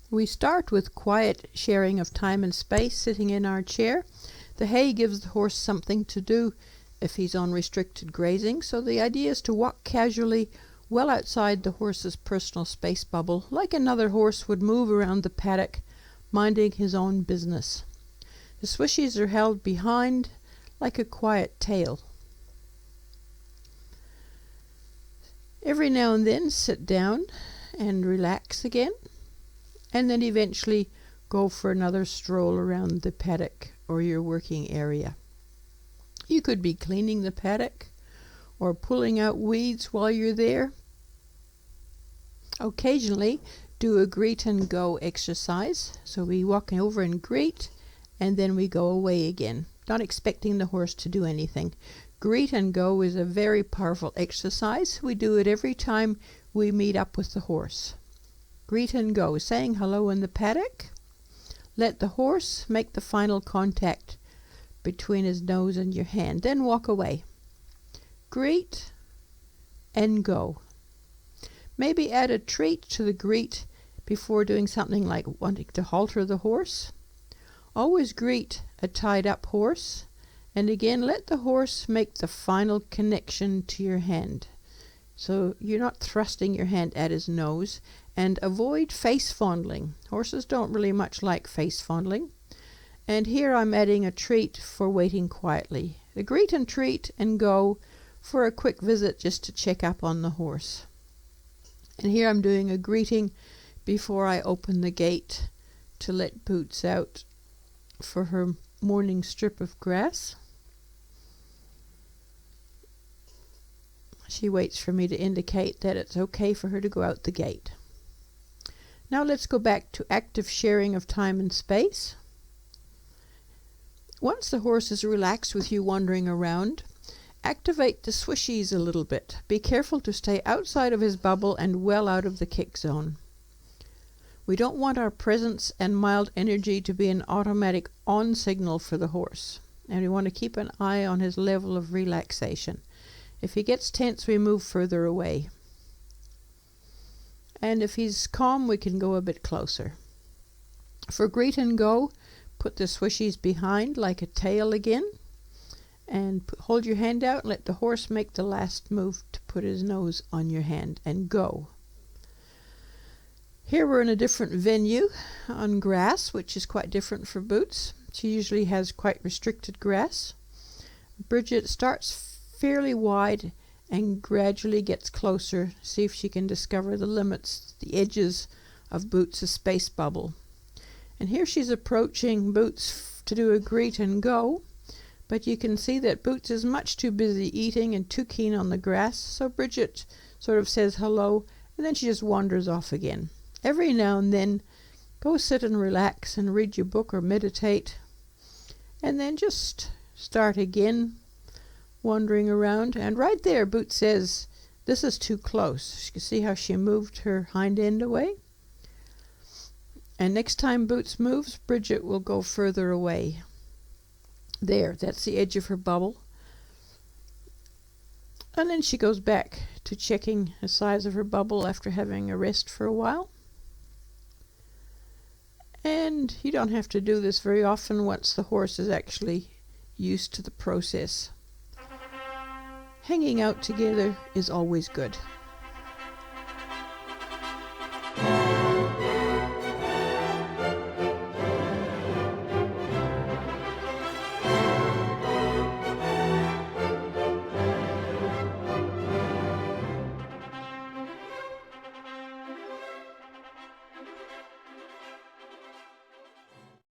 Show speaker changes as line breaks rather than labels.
We start with quiet sharing of time and space, sitting in our chair. The hay gives the horse something to do if he's on restricted grazing, so the idea is to walk casually well outside the horse's personal space bubble, like another horse would move around the paddock, minding his own business. The swishies are held behind like a quiet tail. Every now and then sit down and relax again, and then eventually go for another stroll around the paddock or your working area. You could be cleaning the paddock or pulling out weeds while you're there. Occasionally do a greet and go exercise. So we walk over and greet, and then we go away again, not expecting the horse to do anything. Greet and go is a very powerful exercise. We do it every time we meet up with the horse. Greet and go, saying hello in the paddock. Let the horse make the final contact between his nose and your hand, then walk away. Greet and go. Maybe add a treat to the greet before doing something like wanting to halter the horse. Always greet a tied up horse, and again let the horse make the final connection to your hand. So you're not thrusting your hand at his nose, and avoid face fondling. Horses don't really much like face fondling. And here I'm adding a treat for waiting quietly. The greet and treat and go for a quick visit just to check up on the horse. And here I'm doing a greeting before I open the gate to let Boots out for her morning strip of grass. She waits for me to indicate that it's okay for her to go out the gate. Now let's go back to active sharing of time and space. Once the horse is relaxed with you wandering around, activate the swishies a little bit. Be careful to stay outside of his bubble and well out of the kick zone. We don't want our presence and mild energy to be an automatic on signal for the horse, and we want to keep an eye on his level of relaxation. If he gets tense, we move further away. And if he's calm, we can go a bit closer. For greet and go, put the swishies behind like a tail again, and hold your hand out and let the horse make the last move to put his nose on your hand and go. Here we're in a different venue on grass, which is quite different for Boots. She usually has quite restricted grass. Bridget starts fairly wide and gradually gets closer, see if she can discover the limits, the edges of Boots' space bubble. And here she's approaching Boots to do a greet and go, but you can see that Boots is much too busy eating and too keen on the grass, so Bridget sort of says hello, and then she just wanders off again. Every now and then, go sit and relax and read your book or meditate, and then just start again, wandering around. And right there, Boots says, this is too close. You can see how she moved her hind end away. And next time Boots moves, Bridget will go further away. There, that's the edge of her bubble. And then she goes back to checking the size of her bubble after having a rest for a while. And you don't have to do this very often once the horse is actually used to the process. Hanging out together is always good.